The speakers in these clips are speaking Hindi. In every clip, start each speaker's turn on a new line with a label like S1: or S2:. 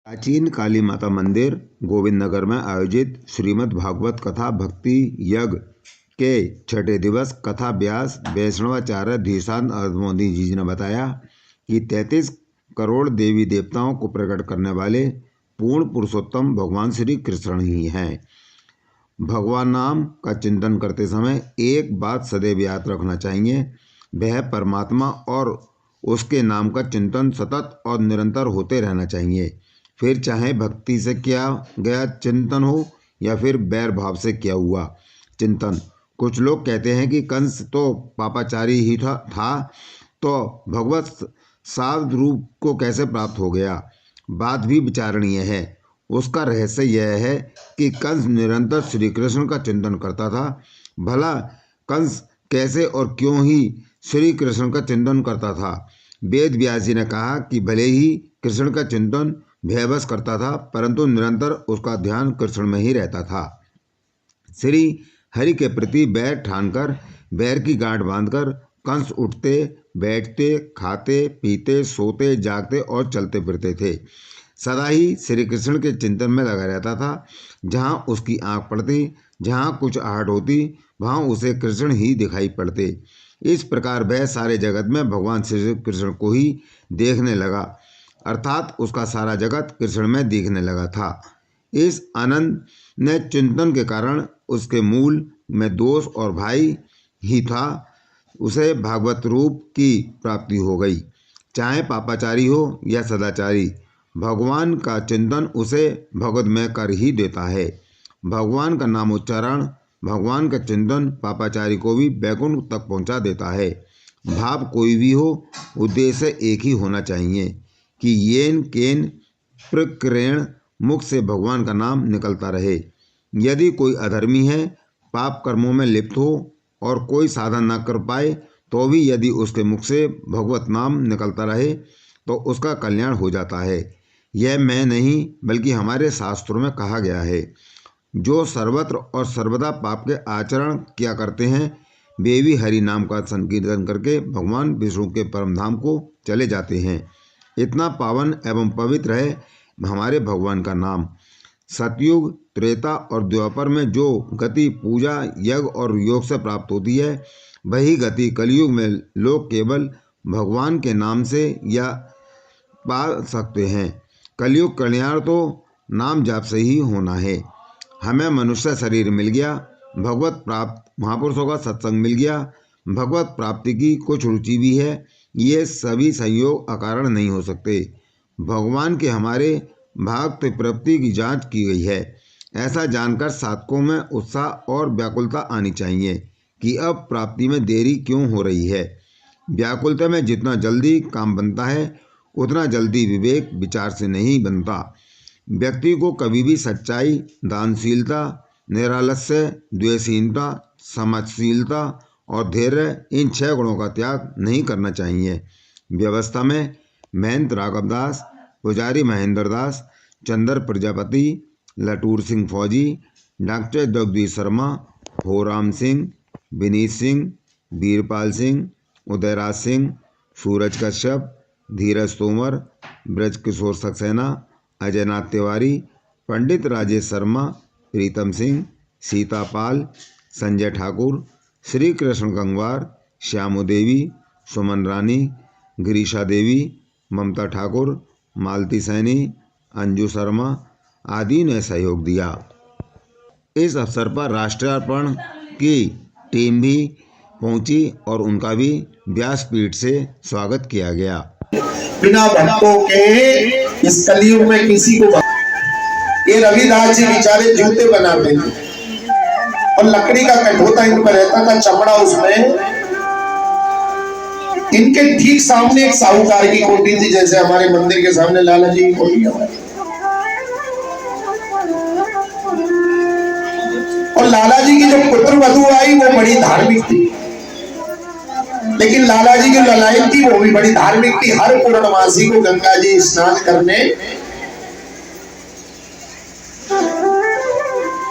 S1: प्राचीन काली माता मंदिर गोविंद नगर में आयोजित श्रीमद् भागवत कथा भक्ति यज्ञ के छठे दिवस कथा व्यास वैष्णवाचार्य धीशांत अर्धमोदी जी ने बताया कि 33 करोड़ देवी देवताओं को प्रकट करने वाले पूर्ण पुरुषोत्तम भगवान श्री कृष्ण ही हैं। भगवान नाम का चिंतन करते समय एक बात सदैव याद रखना चाहिए, वह परमात्मा और उसके नाम का चिंतन सतत और निरंतर होते रहना चाहिए। फिर चाहे भक्ति से किया गया चिंतन हो या फिर बैर भाव से किया हुआ चिंतन। कुछ लोग कहते हैं कि कंस तो पापाचारी ही था तो भगवत साध रूप को कैसे प्राप्त हो गया। बात भी विचारणीय है। उसका रहस्य यह है कि कंस निरंतर श्री कृष्ण का चिंतन करता था। भला कंस कैसे और क्यों ही श्री कृष्ण का चिंतन करता था। वेद व्यास जी ने कहा कि भले ही कृष्ण का चिंतन भयवश करता था, परंतु निरंतर उसका ध्यान कृष्ण में ही रहता था। श्री हरि के प्रति बैर ठानकर बैर की गांठ बांधकर कंस उठते बैठते खाते पीते सोते जागते और चलते फिरते थे। सदा ही श्री कृष्ण के चिंतन में लगा रहता था। जहाँ उसकी आंख पड़ती, जहाँ कुछ आहट होती, वहाँ उसे कृष्ण ही दिखाई पड़ते। इस प्रकार वह सारे जगत में भगवान श्री कृष्ण को ही देखने लगा, अर्थात उसका सारा जगत कृष्ण में दिखने लगा था। इस आनंद ने चिंतन के कारण उसके मूल में दोष और भाई ही था, उसे भागवत रूप की प्राप्ति हो गई। चाहे पापाचारी हो या सदाचारी, भगवान का चिंतन उसे भगवतमय कर ही देता है। भगवान का नाम उच्चारण, भगवान का चिंतन पापाचारी को भी वैकुंठ तक पहुंचा देता है। भाव कोई भी हो, उद्देश्य एक ही होना चाहिए कि येन केन प्रक्रेण मुख से भगवान का नाम निकलता रहे। यदि कोई अधर्मी है, पाप कर्मों में लिप्त हो और कोई साधन न कर पाए, तो भी यदि उसके मुख से भगवत नाम निकलता रहे तो उसका कल्याण हो जाता है। यह मैं नहीं बल्कि हमारे शास्त्रों में कहा गया है। जो सर्वत्र और सर्वदा पाप के आचरण किया करते हैं, वे भी हरि नाम का संकीर्तन करके भगवान विष्णु के परम धाम को चले जाते हैं। इतना पावन एवं पवित्र है हमारे भगवान का नाम। सतयुग, त्रेता और द्वापर में जो गति पूजा यज्ञ और योग से प्राप्त होती है, वही गति कलयुग में लोग केवल भगवान के नाम से या पा सकते हैं। कलयुग कल्याण तो नाम जाप से ही होना है। हमें मनुष्य शरीर मिल गया, भगवत प्राप्त महापुरुषों का सत्संग मिल गया, भगवत प्राप्ति की कुछ रुचि भी है। ये सभी संयोग अकारण नहीं हो सकते। भगवान के हमारे भक्त प्राप्ति की जांच की गई है। ऐसा जानकर साधकों में उत्साह और व्याकुलता आनी चाहिए कि अब प्राप्ति में देरी क्यों हो रही है। व्याकुलता में जितना जल्दी काम बनता है, उतना जल्दी विवेक विचार से नहीं बनता। व्यक्ति को कभी भी सच्चाई, दानशीलता, निरालस्य, द्वेषहीनता, समझशीलता और धैर्य, इन 6 गुणों का त्याग नहीं करना चाहिए। व्यवस्था में महंत राघवदास, पुजारी महेंद्र दास, चंद्र प्रजापति, लटूर सिंह फौजी, डॉक्टर जगदीश शर्मा, होराम सिंह, विनीत सिंह, वीरपाल सिंह, उदयराज सिंह, सूरज कश्यप, धीरज तोमर, ब्रजकिशोर सक्सेना, अजयनाथ तिवारी, पंडित राजेश शर्मा, प्रीतम सिंह, सीता पाल, संजय ठाकुर, श्री कृष्ण गंगवार, श्यामू देवी, सुमन रानी, गिरीशा देवी, ममता ठाकुर, मालती सैनी, अंजू शर्मा आदि ने सहयोग दिया। इस अवसर पर राष्ट्रार्पण की टीम भी पहुंची और उनका भी व्यासपीठ से स्वागत किया गया।
S2: बिना भक्तों के इस कलयुग में किसी को ये रविदास जी बेचारे जूते बनाते थे और लकड़ी का कठोता इन पर रहता था, चमड़ा उसमें। इनके ठीक सामने एक साहूकार की कोठी थी, जैसे हमारे मंदिर के सामने लाला जी की कोठी है। और लाला जी की जो पुत्र वधू आई वो बड़ी धार्मिक थी, लेकिन लाला जी की ललायत थी वो भी बड़ी धार्मिक थी। हर पूर्णमासी को गंगा जी स्नान करने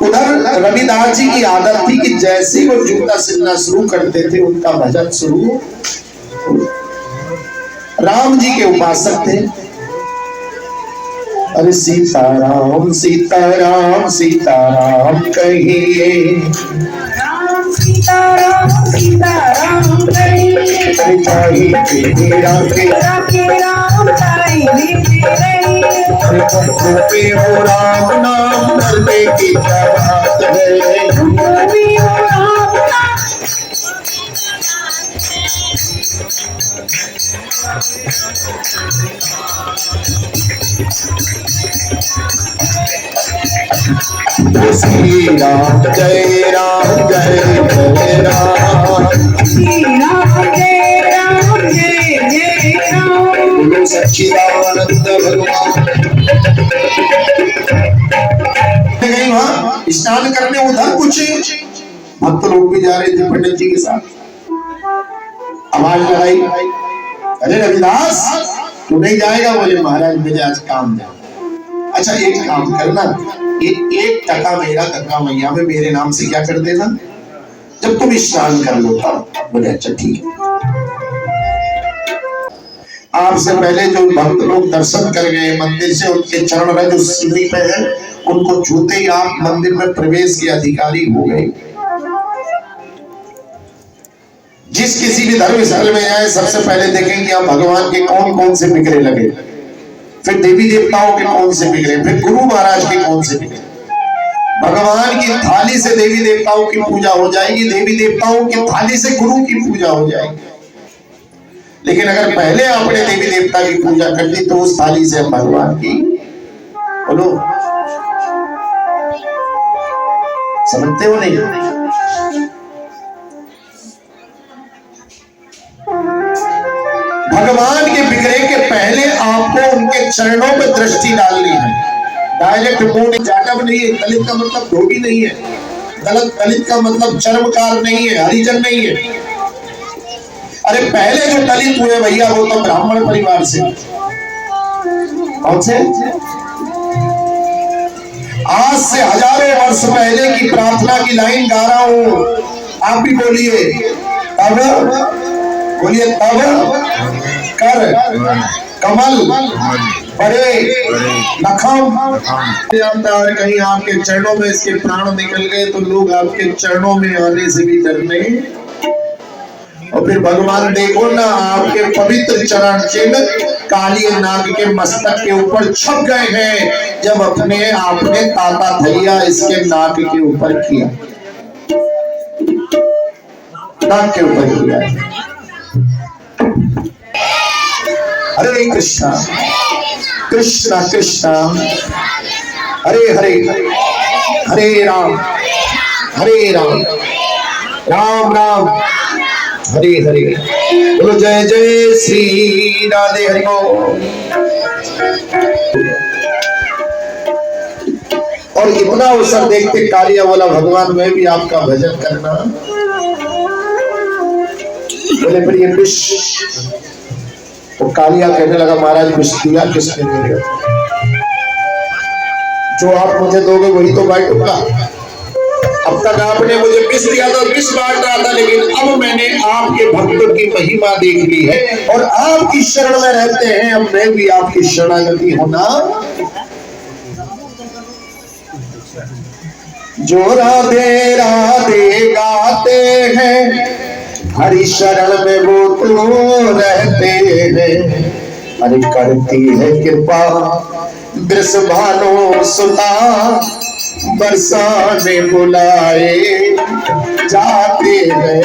S2: उधर रविदास जी की आदत थी कि जैसे वो जूता सिलना शुरू करते थे, उनका भजन शुरू। राम जी के उपासक थे, अरे सीताराम सीताराम सीताराम कहिए,
S3: सीताराम सीताराम कहिए,
S2: तेरा
S3: राखे राम ताई
S2: पे हो राम नाम धरने की क्या बात है। श्री राम जय राम जय जय राम,
S3: श्री राम जय राम जय जय राम,
S2: बोलो सच्चिदानंद भगवान। गई वहां स्नान करने, उधर कुछ भक्त लोग भी जा रहे थे पंडित जी के साथ। आवाज लगाई, अरे रविदास तू नहीं जाएगा? बोले महाराज मुझे आज काम है। अच्छा एक काम करना, एक टका मेरा गंगा मैया में मेरे नाम से क्या कर देना जब तुम स्नान कर लो तब। बोले अच्छा ठीक है। आपसे पहले जो भक्त लोग दर्शन कर गए मंदिर से, उनके चरण रज उस सीढ़ी पे है, उनको छूते ही आप मंदिर में प्रवेश के अधिकारी हो गए। जिस किसी भी धर्मस्थल में जाए सबसे पहले देखेंगे आप भगवान के कौन कौन से बिगड़े लगे, फिर देवी देवताओं के कौन से बिगड़े, फिर गुरु महाराज के कौन से बिगड़े। भगवान की थाली से देवी देवताओं की पूजा हो जाएगी, देवी देवताओं की थाली से गुरु की पूजा हो जाएगी। लेकिन अगर पहले आपने देवी देवता की पूजा कर दी तो उस थाली से भगवान की, बोलो समझते हो नहीं? भगवान के बिगड़े के पहले आपको उनके चरणों पर दृष्टि डालनी है। डायरेक्ट मुंह, जाटव नहीं है। दलित का मतलब धोबी नहीं है, दलित का मतलब चर्मकार नहीं है, हरिजन नहीं है। अरे पहले जो दलित हुए भैया वो तो ब्राह्मण परिवार से। कौन से? आज से हजारों वर्ष पहले की प्रार्थना की लाइन गा रहा हूं, आप भी बोलिए तब, बोलिए तब कर कमल बड़े नखम। और कहीं आपके चरणों में इसके प्राण निकल गए तो लोग आपके चरणों में आने से भी डरने। और फिर भगवान देखो ना, आपके पवित्र चरण चिन्ह काली नाग के मस्तक के ऊपर छप गए हैं, जब अपने आपने ताता थैया इसके नाक के ऊपर किया, नाक के ऊपर किया। हरे कृष्णा कृष्णा कृष्णा हरे हरे, हरे राम राम राम हरे हरे। बोलो जय जय श्री राधे हरि बोल। और इतना अवसर देखते कालिया बोला भगवान मैं भी आपका भजन करना। बोले फिर ये विष, तो कालिया कहने लगा महाराज विष दिया किसने नहीं, जो आप मुझे दोगे वही तो बांटूंगा। अब तक आपने मुझे विष दिया तो विष बांट रहा था, लेकिन अब मैंने आपके भक्तों की महिमा देख ली है और आपकी शरण में रहते हैं, अब मैं भी आपकी शरणागति होना। जो राधे राधे गाते हैं हरि शरण में वो तो रहते हैं। अरे करती है कृपा वृषभानु सुता, बरसाने बुलाए जाते हैं।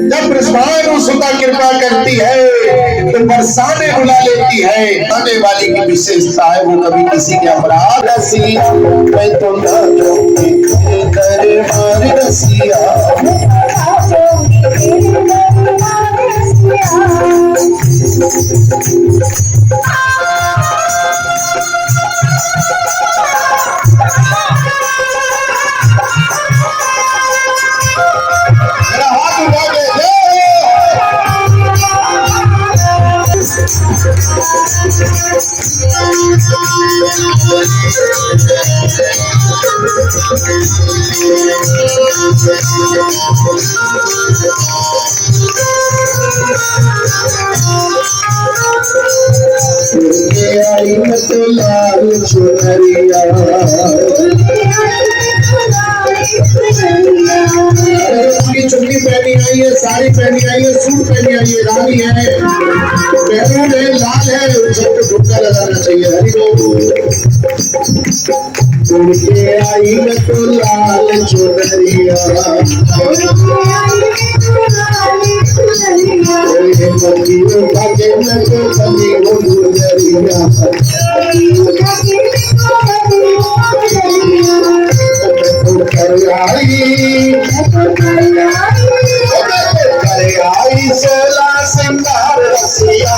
S2: जब वृषभानु सुता कृपा करती है तो बरसाने बुला लेती है। आने वाली की विशेषता है वो कभी किसी के अपराध रसिया, मैं तो ना दरबार रसिया। आई मैं तो लाल चुनरिया। की चुन्नी पहनी आई है, साड़ी पहनी आई है, सूट पहनी आई है, रानी है, महरून है, लाल है, सबको झुमका लगाना चाहिए। हरि बोल। उड़ के आई मैं तो लाल चुनरिया, मंदिरों का के मैं तो बनी हूँ गुजरिया। आई सोला सिंगार रसिया,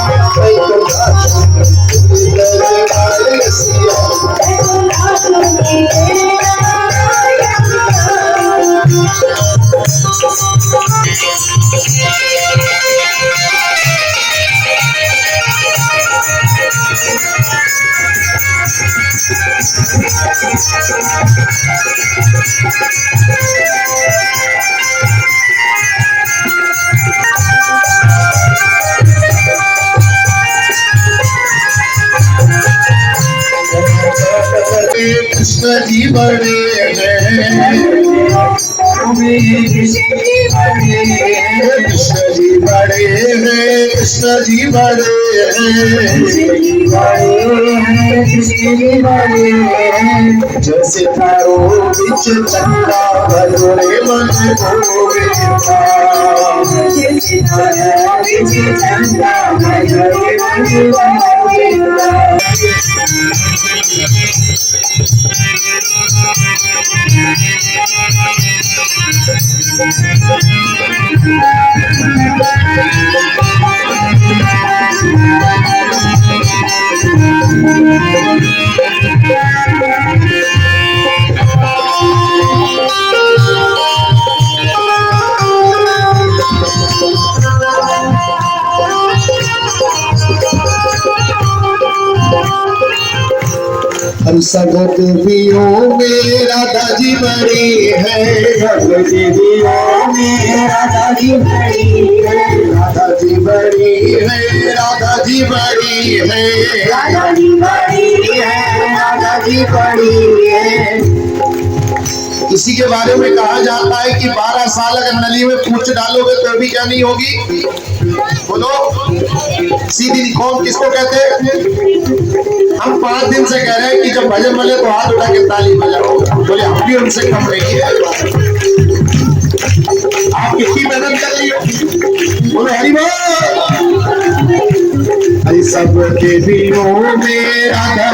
S2: कृष्ण जी बड़े हैं, कृष्ण जी बड़े हैं, कृष्ण जी बड़े हैं, जैसे तारो बिच चंदा भलोरे मन गोविंदा, जैसे तारो बिच चंदा भलोरे मन गोविंदा। हम सब देवियों में राधा जी बड़ी है, सब देवियों में राधा जी बड़ी है, राधा जी बड़ी है, राधा जी बड़ी है, राधा जी बड़ी है, राधा जी बड़ी है। इसी के बारे में कहा जाता है कि 12 साल अगर नली में पूंछ डालोगे तो भी क्या नहीं होगी? बोलो, सीधी कौन किसको कहते हैं? हम 5 दिन से कह रहे हैं कि जब भजन बने तो हाथ उठा के ताली बजाओ। बोले हम भी उनसे कम नहीं है। आप कितनी मेहनत कर रही हो? बोले हरि बोल। सब देवियों में राधा